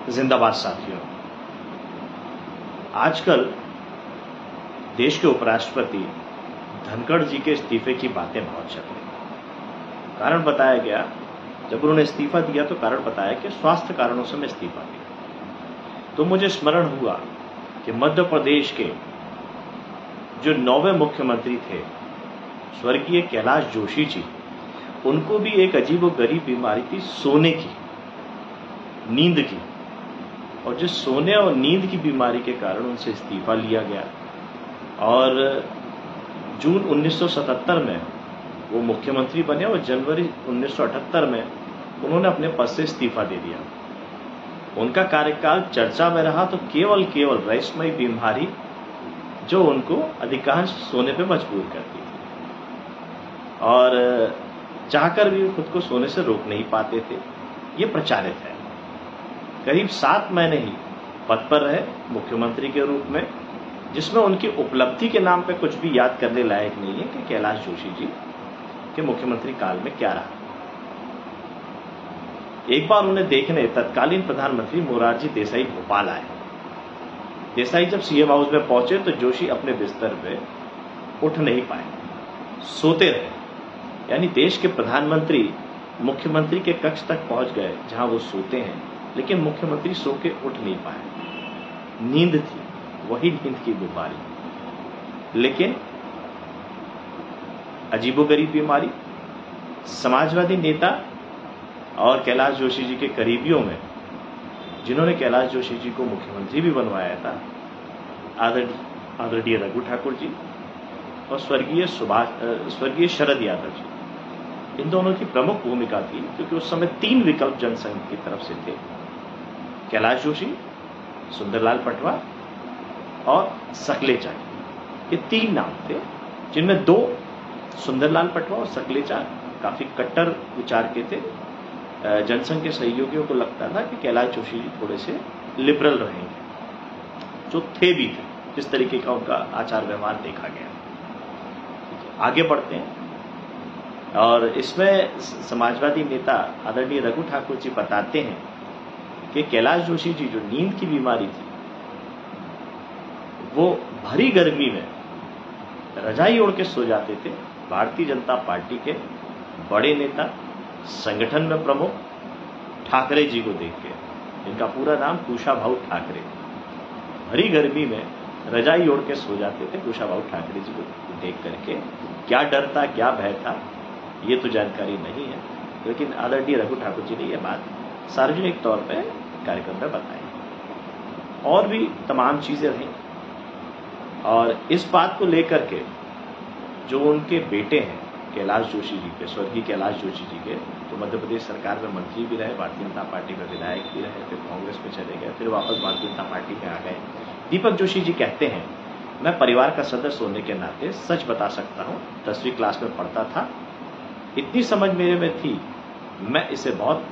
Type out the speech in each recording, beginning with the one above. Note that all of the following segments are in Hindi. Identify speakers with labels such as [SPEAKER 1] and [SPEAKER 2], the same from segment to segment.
[SPEAKER 1] जिंदाबाद साथियों। आजकल देश के उपराष्ट्रपति धनखड़ जी के इस्तीफे की बातें बहुत चल रही। कारण बताया गया, जब उन्होंने इस्तीफा दिया तो कारण बताया कि स्वास्थ्य कारणों से मैं इस्तीफा दिया। तो मुझे स्मरण हुआ कि मध्य प्रदेश के जो 9वें मुख्यमंत्री थे स्वर्गीय कैलाश जोशी जी, उनको भी एक अजीबोगरीब बीमारी थी, सोने की, नींद की। और जिस सोने और नींद की बीमारी के कारण उनसे इस्तीफा लिया गया और जून 1977 में वो मुख्यमंत्री बने और जनवरी 1978 में उन्होंने अपने पद से इस्तीफा दे दिया। उनका कार्यकाल चर्चा में रहा तो केवल रहस्यमयी बीमारी जो उनको अधिकांश सोने पे मजबूर करती थी और चाहकर भी खुद को सोने से रोक नहीं पाते थे। ये प्रचारित है। करीब 7 महीने ही पद पर रहे मुख्यमंत्री के रूप में, जिसमें उनकी उपलब्धि के नाम पे कुछ भी याद करने लायक नहीं है कि कैलाश जोशी जी के मुख्यमंत्री काल में क्या रहा। एक बार उन्हें देखने तत्कालीन प्रधानमंत्री मोरारजी देसाई भोपाल आए। देसाई जब सीएम हाउस में पहुंचे तो जोशी अपने बिस्तर पे उठ नहीं पाए, सोते रहे। यानी देश के प्रधानमंत्री मुख्यमंत्री के कक्ष तक पहुंच गए जहां वो सोते हैं, लेकिन मुख्यमंत्री सो के उठ नहीं पाए। नींद थी, वही नींद की बीमारी। लेकिन अजीबोगरीब बीमारी। समाजवादी नेता और कैलाश जोशी जी के करीबियों में जिन्होंने कैलाश जोशी जी को मुख्यमंत्री भी बनवाया था, आदरणीय रघु ठाकुर जी और स्वर्गीय शरद यादव जी, इन दोनों की प्रमुख भूमिका थी, क्योंकि उस समय 3 विकल्प जनसंघ की तरफ से थे। कैलाश जोशी, सुंदरलाल पटवा और सकलेचा। ये 3 नाम थे, जिनमें 2 सुंदरलाल पटवा और सकलेचा काफी कट्टर विचार के थे। जनसंघ के सहयोगियों को लगता था कि कैलाश जोशी जी थोड़े से लिबरल रहेंगे, जो थे भी थे, जिस तरीके का उनका आचार व्यवहार देखा गया। आगे बढ़ते हैं और इसमें समाजवादी नेता आदरणीय रघु ठाकुर जी बताते हैं कि कैलाश जोशी जी जो नींद की बीमारी थी, वो भरी गर्मी में रजाई ओढ़ के सो जाते थे। भारतीय जनता पार्टी के बड़े नेता, संगठन में प्रमुख ठाकरे जी को देख के, इनका पूरा नाम कुशाभाऊ ठाकरे, भरी गर्मी में रजाई ओढ़ के सो जाते थे कुशाभाऊ ठाकरे जी को देख करके। क्या डर था, क्या भय था, ये तो जानकारी नहीं है, लेकिन आदरणीय रघु ठाकुर जी ने यह बात सार्वजनिक तौर पर कार्यक्रम में बताई। और भी तमाम चीजें रहीं और इस बात को लेकर के जो उनके बेटे हैं कैलाश जोशी जी के, स्वर्गीय कैलाश जोशी जी के, तो मध्य प्रदेश सरकार में मंत्री भी रहे, भारतीय जनता पार्टी में विधायक भी रहे, फिर कांग्रेस में चले गए, फिर वापस भारतीय जनता पार्टी में आ गए। दीपक जोशी जी कहते हैं, मैं परिवार का सदस्य होने के नाते सच बता सकता हूं, 10वीं क्लास में पढ़ता था, इतनी समझ मेरे में थी, मैं इसे बहुत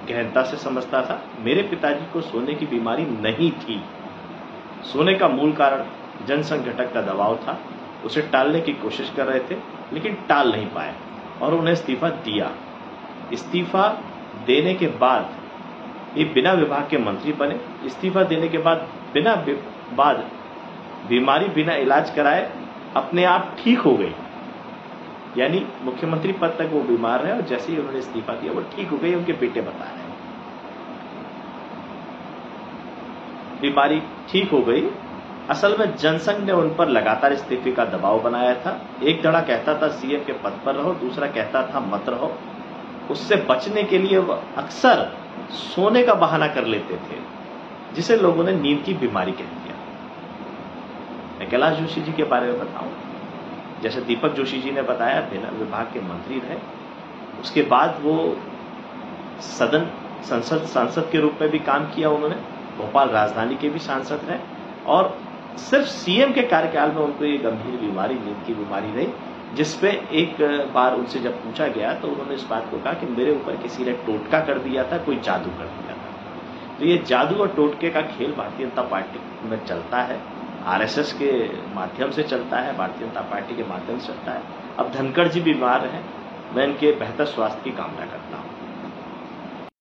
[SPEAKER 1] गहनता से समझता था। मेरे पिताजी को सोने की बीमारी नहीं थी। सोने का मूल कारण जनसंघटक का दबाव था। उसे टालने की कोशिश कर रहे थे, लेकिन टाल नहीं पाए और उन्हें इस्तीफा दिया। इस्तीफा देने के बाद ये बिना विभाग के मंत्री बने। इस्तीफा देने के बाद बीमारी बिना इलाज कराए अपने आप ठीक हो गई। यानी मुख्यमंत्री पद तक वो बीमार रहे और जैसे ही उन्होंने इस्तीफा दिया वो ठीक हो गई। उनके बेटे बता रहे हैं बीमारी ठीक हो गई। असल में जनसंघ ने उन पर लगातार इस्तीफे का दबाव बनाया था। एक धड़ा कहता था सीएम के पद पर रहो, दूसरा कहता था मत रहो। उससे बचने के लिए वो अक्सर सोने का बहाना कर लेते थे, जिसे लोगों ने नींद की बीमारी कह दिया। मैं कैलाश जोशी जी के बारे में बताऊं, जैसे दीपक जोशी जी ने बताया, बिना विभाग के मंत्री रहे। उसके बाद वो सांसद के रूप में भी काम किया उन्होंने। भोपाल राजधानी के भी सांसद रहे और सिर्फ सीएम के कार्यकाल में उनको ये गंभीर बीमारी, नींद की बीमारी रही, जिसपे एक बार उनसे जब पूछा गया तो उन्होंने इस बात को कहा कि मेरे ऊपर किसी ने टोटका कर दिया था, कोई जादू कर दिया था। तो ये जादू और टोटके का खेल भारतीय जनता पार्टी में चलता है, आरएसएस के माध्यम से चलता है, भारतीय जनता पार्टी के माध्यम से चलता है। अब धनखड़ जी बीमार हैं, मैं इनके बेहतर स्वास्थ्य की कामना करता हूं।